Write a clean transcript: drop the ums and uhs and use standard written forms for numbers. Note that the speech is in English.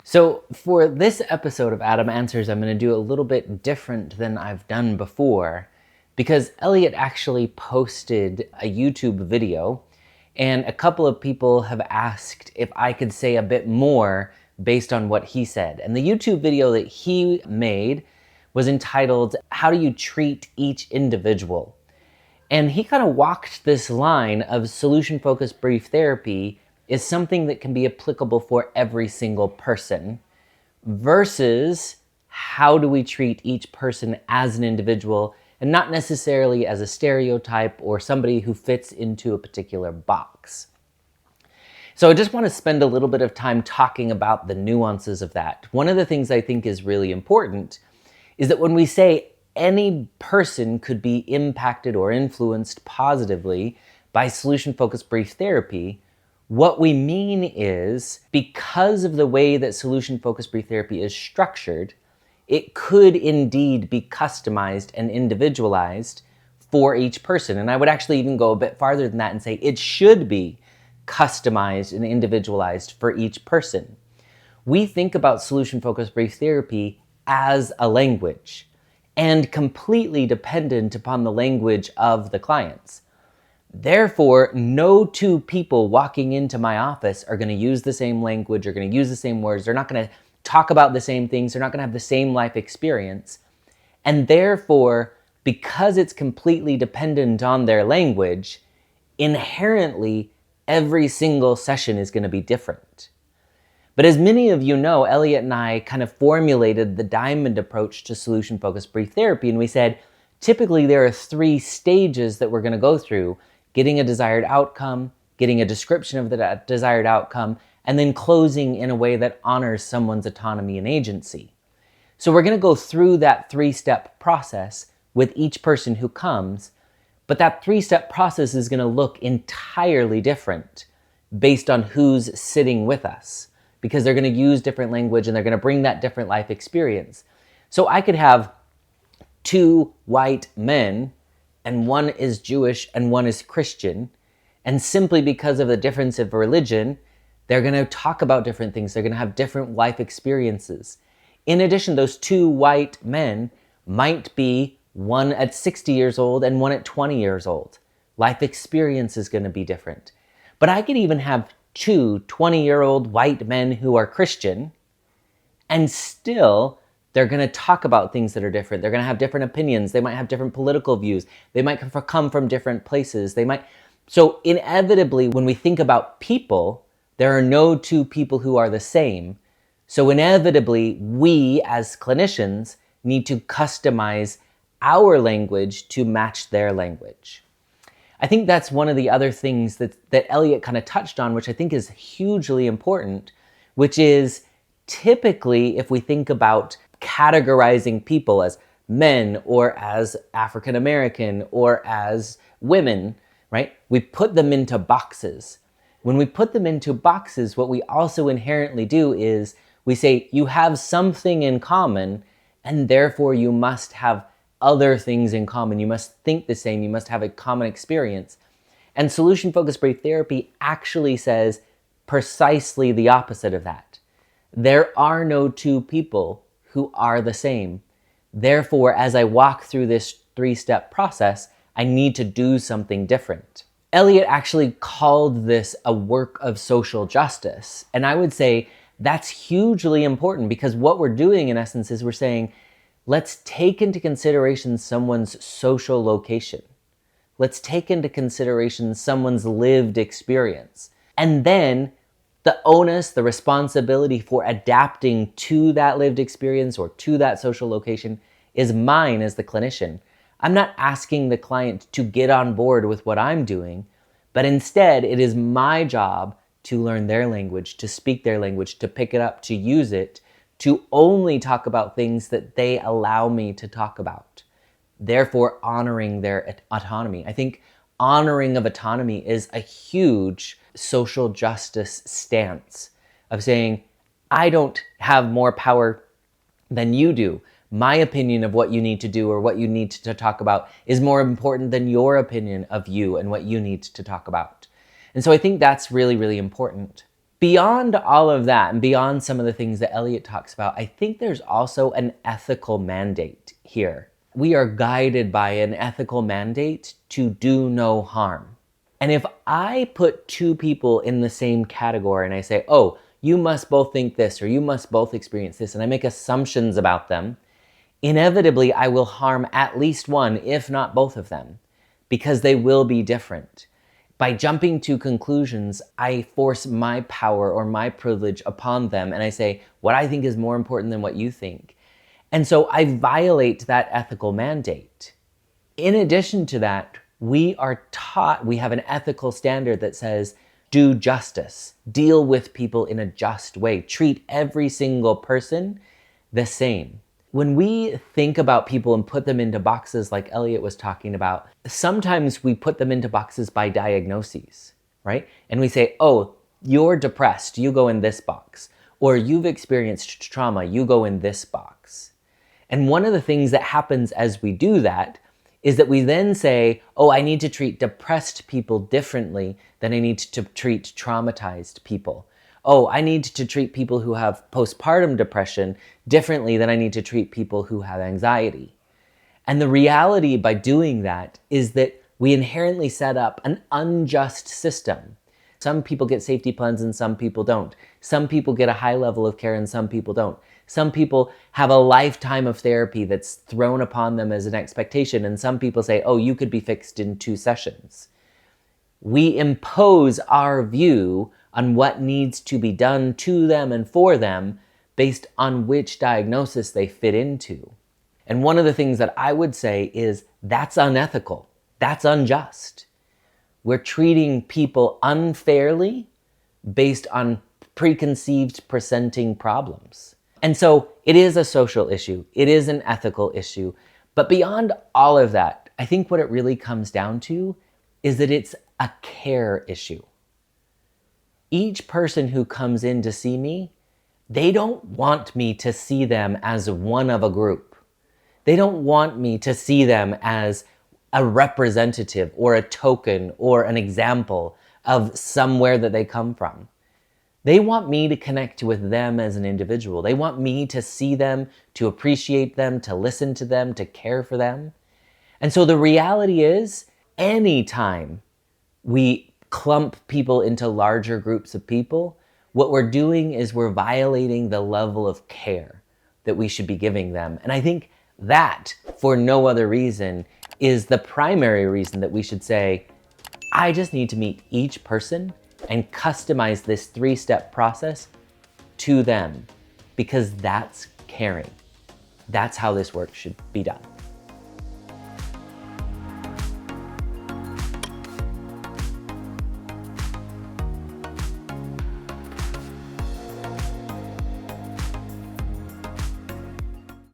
So for this episode of Adam Answers, I'm going to do a little bit different than I've done before because Elliott actually posted a YouTube video and a couple of people have asked if I could say a bit more based on what he said. And the YouTube video that he made was entitled, "How Do You Treat Each Individual?" And he kind of walked this line of solution-focused brief therapy is something that can be applicable for every single person versus how do we treat each person as an individual and not necessarily as a stereotype or somebody who fits into a particular box. So I just want to spend a little bit of time talking about the nuances of that. One of the things I think is really important is that when we say any person could be impacted or influenced positively by solution-focused brief therapy, what we mean is because of the way that solution-focused brief therapy is structured, it could indeed be customized and individualized for each person. And I would actually even go a bit farther than that and say it should be customized and individualized for each person. We think about solution-focused brief therapy as a language and completely dependent upon the language of the clients. Therefore, no two people walking into my office are going to use the same language, are going to use the same words, they're not going to talk about the same things, they're not going to have the same life experience. And therefore, because it's completely dependent on their language, inherently, every single session is going to be different. But as many of you know, Elliott and I kind of formulated the diamond approach to solution-focused brief therapy, and we said, typically there are 3 stages that we're going to go through: getting a desired outcome, getting a description of the desired outcome, and then closing in a way that honors someone's autonomy and agency. So we're going to go through that 3-step process with each person who comes, but that 3-step process is going to look entirely different based on who's sitting with us, because they're going to use different language and they're going to bring that different life experience. So I could have 2 white men and one is Jewish and one is Christian, and simply because of the difference of religion, they're going to talk about different things. They're going to have different life experiences. In addition, those 2 white men might be one at 60 years old and one at 20 years old. Life experience is going to be different. But I could even have 2 20-year-old white men who are Christian, and still they're going to talk about things that are different. They're going to have different opinions. They might have different political views. They might come from different places. So inevitably, when we think about people, there are no 2 people who are the same. So inevitably, we as clinicians need to customize our language to match their language. I think that's one of the other things that Elliott kind of touched on, which I think is hugely important, which is typically if we think about categorizing people as men or as African American or as women, right? We put them into boxes. When we put them into boxes, what we also inherently do is we say you have something in common and therefore you must have other things in common. You must think the same. You must have a common experience. And solution-focused brief therapy actually says precisely the opposite of that. There are no 2 people who are the same. Therefore, as I walk through this 3-step process, I need to do something different. Elliott actually called this a work of social justice. And I would say that's hugely important because what we're doing in essence is we're saying, let's take into consideration someone's social location. Let's take into consideration someone's lived experience. And then the onus, the responsibility for adapting to that lived experience or to that social location is mine as the clinician. I'm not asking the client to get on board with what I'm doing, but instead it is my job to learn their language, to speak their language, to pick it up, to use it, to only talk about things that they allow me to talk about, therefore honoring their autonomy. I think honoring of autonomy is a huge social justice stance of saying, I don't have more power than you do. My opinion of what you need to do or what you need to talk about is more important than your opinion of you and what you need to talk about. And so I think that's really, really important. Beyond all of that, and beyond some of the things that Elliott talks about, I think there's also an ethical mandate here. We are guided by an ethical mandate to do no harm. And if I put two people in the same category and I say, oh, you must both think this, or you must both experience this, and I make assumptions about them, inevitably I will harm at least one, if not both of them, because they will be different. By jumping to conclusions, I force my power or my privilege upon them, and I say, what I think is more important than what you think. And so I violate that ethical mandate. In addition to that, we are taught, we have an ethical standard that says, do justice, deal with people in a just way, treat every single person the same. When we think about people and put them into boxes like Elliott was talking about, sometimes we put them into boxes by diagnoses, right? And we say, oh, you're depressed, you go in this box. Or you've experienced trauma, you go in this box. And one of the things that happens as we do that is that we then say, oh, I need to treat depressed people differently than I need to treat traumatized people. Oh, I need to treat people who have postpartum depression differently than I need to treat people who have anxiety. And the reality by doing that is that we inherently set up an unjust system. Some people get safety plans and some people don't. Some people get a high level of care and some people don't. Some people have a lifetime of therapy that's thrown upon them as an expectation, and some people say, oh, you could be fixed in 2 sessions. We impose our view on what needs to be done to them and for them based on which diagnosis they fit into. And one of the things that I would say is that's unethical. That's unjust. We're treating people unfairly based on preconceived presenting problems. And so it is a social issue. It is an ethical issue. But beyond all of that, I think what it really comes down to is that it's a care issue. Each person who comes in to see me, they don't want me to see them as one of a group. They don't want me to see them as a representative or a token or an example of somewhere that they come from. They want me to connect with them as an individual. They want me to see them, to appreciate them, to listen to them, to care for them. And so the reality is, anytime we clump people into larger groups of people, what we're doing is we're violating the level of care that we should be giving them. And I think that, for no other reason, is the primary reason that we should say, I just need to meet each person and customize this 3-step process to them, because that's caring. That's how this work should be done.